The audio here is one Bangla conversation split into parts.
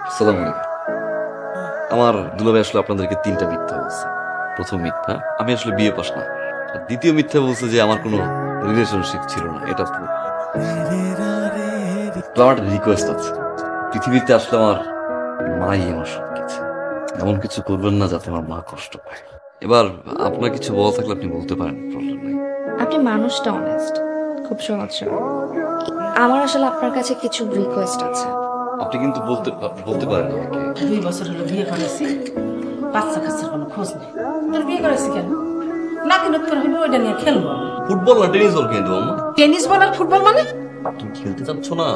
আসসালামু আলাইকুম। আমার দুলাভাই আসলে আপনাদেরকে 3টা মিথ্যা বলছে। প্রথম মিথ্যা, আমি আসলে বিয়ে পাস না। আর দ্বিতীয় মিথ্যা বলছে যে আমার কোনো রিলেশনশিপ ছিল না। এটা ভুল। আমার রিকোয়েস্ট আছে, পৃথিবীতে আসলে আমার মাই আমার সবকিছু। এমন কিছু করবেন না যাতে আমার মা কষ্ট পায়। এবার আপনার কিছু বলা থাকলে আপনি বলতে পারেন, প্রবলেম নেই। আপনি মানুষটা অনেস্ট, খুব সহজ সরল। আমার আসলে আপনার কাছে কিছু রিকোয়েস্ট আছে। আপনি কিন্তু বলতে পারেন আমাকে। 2 বছর হলো বিয়ে করেছি, বাচ্চা কাচ্চার কোনো খোঁজ নেই। তোর বিয়ে করেছি কেন? নাতি নতুন হইবে, ওইটা নিয়ে খেলবো। ফুটবল না টেনিস বল কিনে দেবো আম্মা? টেনিস বল আর ফুটবল মানে? তুমি খেলতে চাচ্ছ না?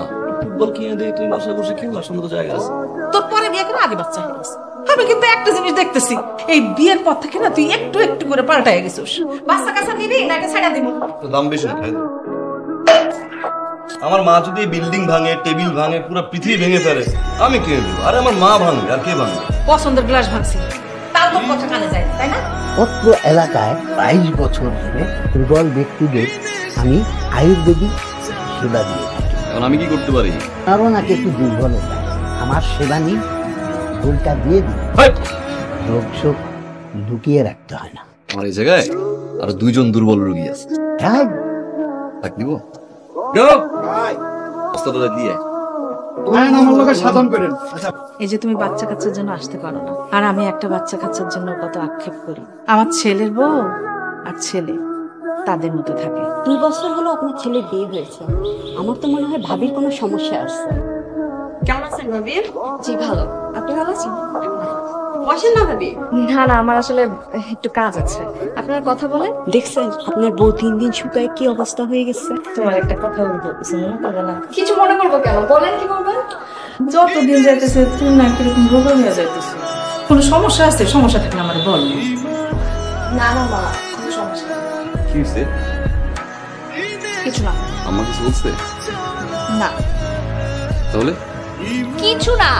ফুটবল কিনে দিয়ে তুমি বাসায় বসে খেলার সুন্দর জায়গা আছে। তোর পরে বিয়ে করে আগে বাচ্চা হয়ে গেছে। আমি কিন্তু একটা জিনিস দেখতেছি, এই বিয়ের পর থেকে না তুই একটু একটু করে পাল্টায় গেছিস। বাচ্চা কাচ্চা নিবি না এটা ছাড়া দিব? তো দাম বেশি না, খাই দাও। আমার মা যদি বিল্ডিং ভাঙে, টেবিল ভাঙে, পুরো পৃথিবী ভেঙে ফেলে, আমি কিনে দেবো। আরে আমার মা ভাঙবে, আর কে ভাঙবে? পছন্দের গ্লাস ভাঙছি, তাও তোর কথা কানে যায় না, তাই না? অত্র এলাকায় 22 বছর ধরে দুর্বল ব্যক্তিদের আমি আয়ুর্বেদিক সেবা দিয়ে থাকি। এখন আমি কি করতে পারি? কারো নাকি একটু দুর্বলতা, আমার সেবা নিয়ে ভুলটা দিয়ে দিই। রোগ শোক লুকিয়ে রাখতে হয় না। আমার এই জায়গায় আর 2জন দুর্বল রোগী আছে। হ্যাঁ, থাক দিব বস্তাটা দিয়ে। এই যে তুমি বাচ্চা কাচ্চার জন্য আসতে পারো না, আর আমি একটা বাচ্চা কাচ্চার জন্য কত আক্ষেপ করি। আমার ছেলের বউ আর ছেলে তাদের মতো থাকে। 2 বছর হলো আপনার ছেলের বিয়ে হয়েছে, আমার তো মনে হয় ভাবির কোনো সমস্যা আসছে। কেমন আছেন ভাবি? জি ভালো, আপনি ভালো আছেন? বসেন না ভাবি। না না, আমার আসলে একটু কাজ আছে। আপনার কথা বলেন। দেখছেন আপনার বউ 3 দিন শুকায় কি অবস্থা হয়ে গেছে। তোমার একটা কথা বলবো, কিছু মনে করবে না? কিছু মনে করবো কেন, বলেন কি বলবেন। যতদিন যাইতেছে তুমি না কিরকম রোগা হয়ে যাইতেছো। কোনো সমস্যা আছে? সমস্যা থাকলে আমার বল। না না মা, কোনো সমস্যা নেই। কি হয়েছে? কিছু না। আমার কিছু বলছে? না তাহলে কিছু না।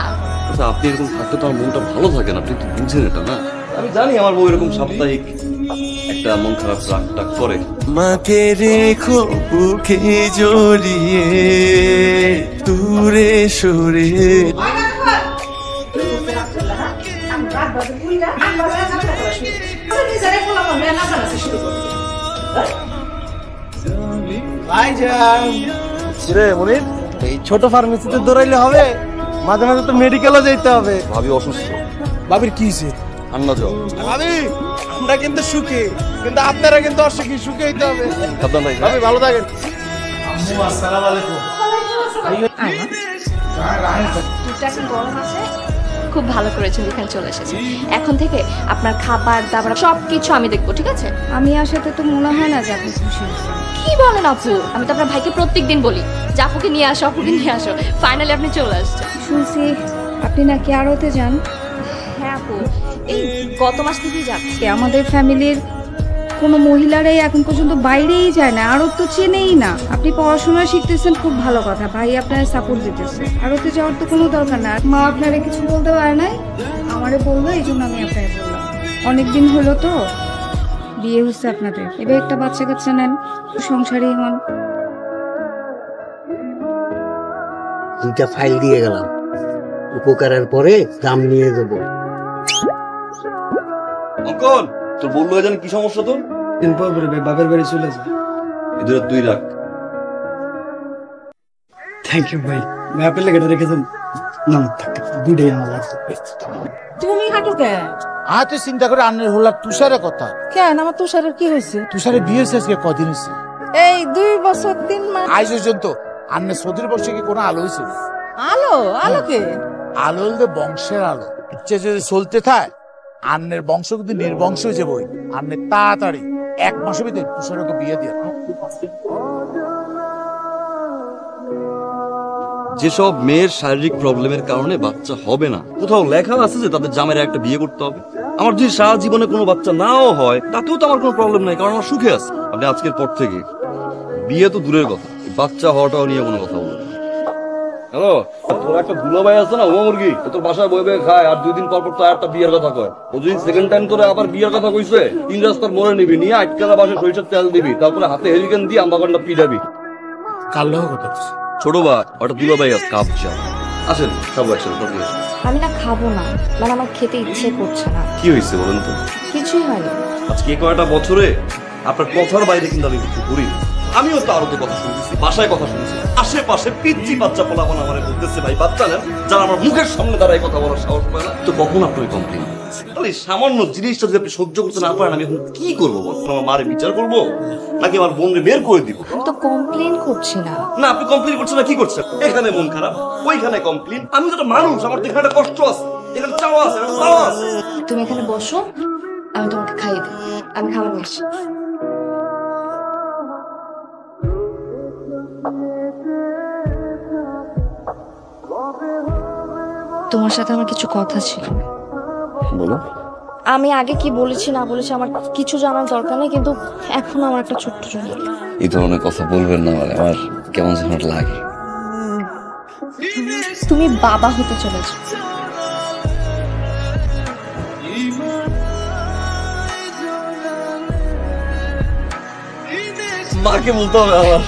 আচ্ছা, আপনি এরকম থাকতে তো আমার মনটা ভালো থাকে না। আপনি তো বুঝছেন এটা না? আমি জানি আমার বউ এরকম সাপ্তাহিক একটা মন খারাপ রাগ টাগ করে। মাকে রেখো বুকে জড়িয়ে দূরে সরে। এই ছোট ফার্মেসিতে দৌড়াইলে হবে? মাঝে মাঝে তো মেডিকেলও যেতে হবে। ভাবি অসুস্থ। ভাবির কি হয়েছে? ঠান্ডা জ্বর। ভাবি আমরা কিন্তু সুখী, কিন্তু আপনারা কিন্তু অসুখী। সুখী হইতে হবে। সাবধান ভাই। ভাবি ভালো থাকেন। আম্মু আসসালামু আলাইকুম। দুধটা এখন গরম আছে, খুব ভালো করেছেন এখানে চলে এসেছেন। এখন থেকে আপনার খাবার দাবার সবকিছু আমি দেখবো, ঠিক আছে? আমি আসাতে তো মনে হয় না যে আপনি খুশি হচ্ছেন। কি বলেন আপু? আমি তো আপনার ভাইকে প্রত্যেকদিন বলি যে আপুকে নিয়ে আসো, আপুকে নিয়ে আসো। ফাইনালি আপনি চলে আসছেন। শুনছি আপনি নাকি আড়তে যান। হ্যাঁ আপু, এই গত মাস থেকেই যাচ্ছি। আমাদের ফ্যামিলির কোনো মহিলারাই এখন পর্যন্ত বাইরেই যায় না, আড়ত তো চেনেই না। আপনি পড়াশোনা শিখতেছেন, খুব ভালো কথা। ভাই আপনার সাপোর্ট দিতেছে, আড়তে যাওয়ার তো কোনো দরকার না। মা আপনারা কিছু বলতে পারে নাই, আমারে বললো, এই জন্য আমি আপনাকে বললাম। অনেকদিন হলো তো বিয়ে হচ্ছে আপনাদের, এবার একটা বাচ্চা কাচ্চা নেন, সংসারী হন। 2টা ফাইল দিয়ে গেলাম, উপকারের পরে দাম নিয়ে দেবো। অঙ্কল, তোর বললো জানি কি সমস্যা তোর? দিন পর পরে বাপের বাড়ি চলে যায়। এদের তুই রাখ। থ্যাংক ইউ ভাই। আমি আপনার লেগে রেখেছেন। না থাক, 2টাই আমার লাগবে। তুমি হাঁটু কেন? তুই চিন্তা করে আন্নের হলার তুষারের কথা। কেন আমার তুষারের কি হয়েছে? তুষারের বিয়ে হয়েছে আজকে কদিন হয়েছে? এই 2 বছর 3 মাস। আজ পর্যন্ত আন্নের সদির বর্ষে কি কোনো আলো হয়েছে? আলো? আলোকে? আলো হলে বংশের আলো। ইচ্ছে যদি চলতে থাকে আন্নের বংশ কিন্তু নির্বংশ হয়ে যাবে। আন্নের তাড়াতাড়ি 1 মাসের ভিতরে তুষারকে বিয়ে দিয়ে। যেসব মেয়ের শারীরিক প্রবলেমের কারণে বাচ্চা হবে না, কোথাও লেখা আছে যে তাদের জামাইরা একটা বিয়ে করতে হবে? আমার যদি সারা জীবনে কোনো বাচ্চা নাও হয় তাতেও তো আমার কোনো প্রবলেম নাই, কারণ আমার সুখে আছে। আপনি আজকের পর থেকে বিয়ে তো দূরের কথা, বাচ্চা হওয়াটাও নিয়ে কোনো কথা বলবেন না। হ্যালো, তোর একটা দুলো ভাই আছে না, ও মুরগি তোর বাসায় বয়ে বয়ে খায়, আর 2 দিন পর পর তো একটা বিয়ের কথা কয়। ও যদি সেকেন্ড টাইম তোরে আবার বিয়ের কথা কইছে, 3 রাস্তার মোড়ে নিবি, নিয়ে আটকালা বাসে সরিষার তেল দিবি, তারপরে হাতে হেরিকেন দিয়ে আমবাগানটা পিটাবি। কার লোক কথা? ছোট ভাই, ওটা দুলো ভাই আছে কাপচা। আসেন খাবো একসাথে, তাড়াতাড়ি আসেন। আমি না খাবো না, মানে আমার খেতে ইচ্ছে করছে না। কি হয়েছে বলেন তো? কিছুই হয়নি। আজকে কয়টা বছরে আপনার কথার বাইরে কিন্তু আমি কিছু করি না। আমিও তো আরো কথা শুনতেছি, বাসায় কথা শুনছি, আশেপাশে পিচ্ছি বাচ্চা পোলাপন আমার বলতেছে ভাই বাচ্চা নেন, যারা আমার মুখের সামনে দাঁড়ায় কথা বলার সাহস পায় না। তো কখন আপনাকে কমপ্লেন করতেছি? তাহলে এই সামান্য জিনিসটা যদি আপনি সহ্য করতে না পারেন, আমি এখন কি করবো বলুন? আমার মারে বিচার করবো নাকি আমার বোনকে বের করে দিব? আমি তো কমপ্লেন করছি না। না, আপনি কমপ্লেন করছেন না, কি করছেন? এখানে মন খারাপ, ওইখানে কমপ্লেন। আমি তো একটা মানুষ, আমার তো এখানে একটা কষ্ট আছে, এখানে চাওয়া আছে, একটা পাওয়া আছে। তুমি এখানে বসো, আমি তোমাকে খাইয়ে দিই। আমি খাবার নিয়ে আসি। তোমার সাথে আমার কিছু কথা ছিল। বলো। আমি আগে কি বলেছি না বলেছি আমার কিছু জানার দরকার নেই, কিন্তু এখন আমার একটা ছোট্ট জন্য এই ধরনের কথা বলবেন না, মানে আমার কেমন যেন লাগে। তুমি বাবা হতে চলেছো। মাকে বলতে হবে আমার।